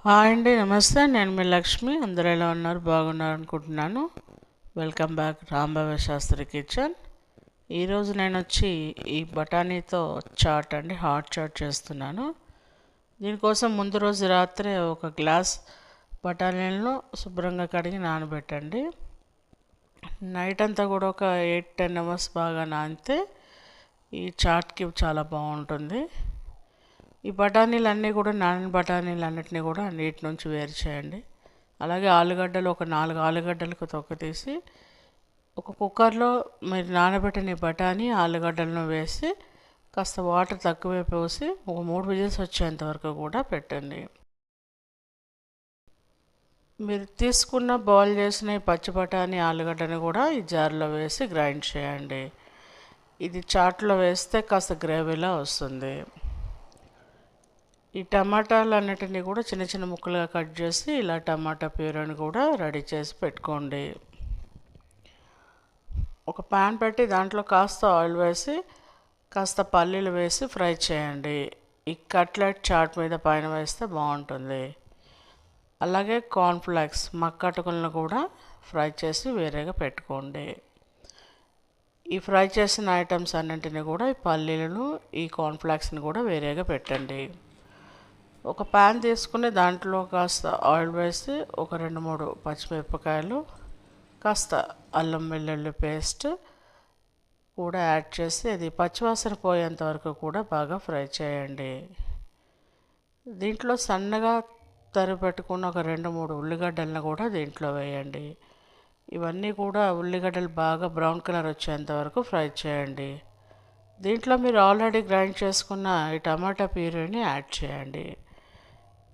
Hi అండి, నమస్తే. నేను మీ లక్ష్మి. అందరూ ఎలా ఉన్నారు? బాగున్నారు అనుకుంటున్నాను. Welcome back Rambabu Shastri kitchen. ఈరోజు నేను వచ్చి ఈ బఠానీతో చాట్ అండి, హాట్ చాట్ చేస్తున్నాను. దీనికోసం ముందు రోజు రాత్రే ఒక గ్లాస్ బఠానీలను శుభ్రంగా కడిగి నానబెట్టండి. నైట్ అంతా కూడా ఒక 8-10 అవర్స్ బాగా నానితే ఈ చాట్కి చాలా బాగుంటుంది. ఈ బఠానీలన్నీ కూడా నానిన బఠానీలన్నిటినీ కూడా నీటి నుంచి వేరు చేయండి. అలాగే ఆలుగడ్డలు ఒక 4 ఆలుగడ్డలకు తొక్క తీసి ఒక కుక్కర్లో మీరు నానబెట్టిన బఠానీ ఆలుగడ్డలను వేసి కాస్త వాటర్ తక్కువే పోసి ఒక 3 విజిల్స్ వచ్చేంత వరకు కూడా పెట్టండి. మీరు తీసుకున్న బాయిల్ చేసిన ఈ పచ్చి బఠానీ ఆలుగడ్డని కూడా ఈ జార్లో వేసి గ్రైండ్ చేయండి. ఇది చాట్లో వేస్తే కాస్త గ్రేవీలా వస్తుంది. ఈ టమాటాలన్నిటినీ కూడా చిన్న చిన్న ముక్కలుగా కట్ చేసి ఇలా టమాటా ప్యూరీని కూడా రెడీ చేసి పెట్టుకోండి. ఒక ప్యాన్ పెట్టి దాంట్లో కాస్త ఆయిల్ వేసి కాస్త పల్లీలు వేసి ఫ్రై చేయండి. ఈ కట్లెట్ చాట్ మీద పైన వేస్తే బాగుంటుంది. అలాగే కార్న్ఫ్లేక్స్ మక్కటుకులను కూడా ఫ్రై చేసి వేరేగా పెట్టుకోండి. ఈ ఫ్రై చేసిన ఐటమ్స్ అన్నింటినీ కూడా ఈ పల్లీలను ఈ కార్న్ఫ్లేక్స్ని కూడా వేరేగా పెట్టండి. ఒక ప్యాన్ తీసుకుని దాంట్లో కాస్త ఆయిల్ వేసి ఒక 2-3 పచ్చిమిరపకాయలు కాస్త అల్లం వెల్లుల్లి పేస్ట్ కూడా యాడ్ చేసి అది పచ్చివాసన పోయేంత వరకు కూడా బాగా ఫ్రై చేయండి. దీంట్లో సన్నగా తరిపెట్టుకున్న ఒక 2-3 ఉల్లిగడ్డలను కూడా దీంట్లో వేయండి. ఇవన్నీ కూడా ఉల్లిగడ్డలు బాగా బ్రౌన్ కలర్ వచ్చేంత వరకు ఫ్రై చేయండి. దీంట్లో మీరు ఆల్రెడీ గ్రైండ్ చేసుకున్న ఈ టమాటా ప్యూరీని యాడ్ చేయండి.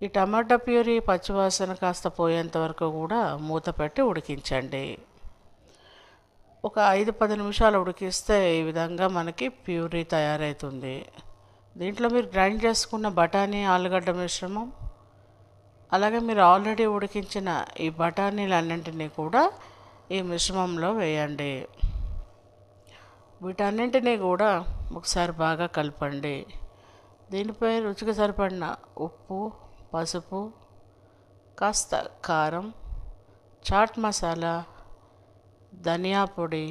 ఈ టమాటా ప్యూరీ పచ్చివాసన కాస్త పోయేంత వరకు కూడా మూత పెట్టి ఉడికించండి. ఒక 5-10 నిమిషాలు ఉడికిస్తే ఈ విధంగా మనకి ప్యూరీ తయారవుతుంది. దీంట్లో మీరు గ్రైండ్ చేసుకున్న బఠానీ ఆలుగడ్డ మిశ్రమం అలాగే మీరు ఆల్రెడీ ఉడికించిన ఈ బఠానీలన్నింటినీ కూడా ఈ మిశ్రమంలో వేయండి. వీటన్నింటినీ కూడా ఒకసారి బాగా కలపండి. దీనిపై రుచికి సరిపడిన ఉప్పు, పసుపు, కాస్త కారం, చాట్ మసాలా, ధనియా పొడి,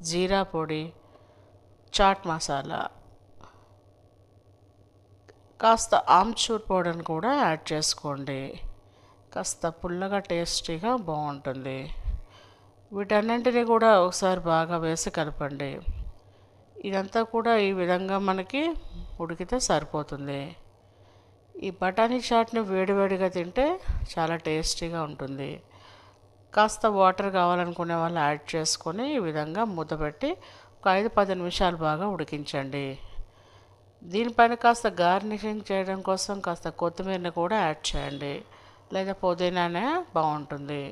జీరా పొడి, చాట్ మసాలా, కాస్త ఆమ్చూర్ పౌడర్ని కూడా యాడ్ చేసుకోండి. కాస్త పుల్లగా టేస్టీగా బాగుంటుంది. వీటన్నింటినీ కూడా ఒకసారి బాగా వేసి కలపండి. ఇదంతా కూడా ఈ విధంగా మనకి ఉడికితే సరిపోతుంది. ఈ బఠానీ చాట్ని వేడివేడిగా తింటే చాలా టేస్టీగా ఉంటుంది. కాస్త వాటర్ కావాలనుకునే వాళ్ళు యాడ్ చేసుకొని ఈ విధంగా మూతపెట్టి ఒక 5-10 నిమిషాలు బాగా ఉడికించండి. దీనిపైన కాస్త గార్నిషింగ్ చేయడం కోసం కాస్త కొత్తిమీరని కూడా యాడ్ చేయండి, లేదా పుదీనానే బాగుంటుంది.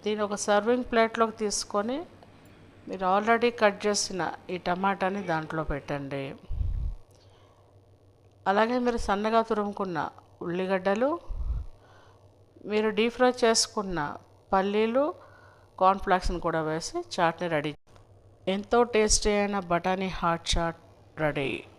దీని ఒక సర్వింగ్ ప్లేట్లోకి తీసుకొని మీరు ఆల్రెడీ కట్ చేసిన ఈ టమాటాని దాంట్లో పెట్టండి. అలాగే మీరు సన్నగా తురుముకున్న ఉల్లిగడ్డలు, మీరు డీప్ ఫ్రై చేసుకున్న పల్లీలు, కార్న్ఫ్లేక్స్ని కూడా వేసి చాట్ని రెడీ. ఎంతో టేస్టీ అయిన బఠానీ హాట్ చాట్ రెడీ.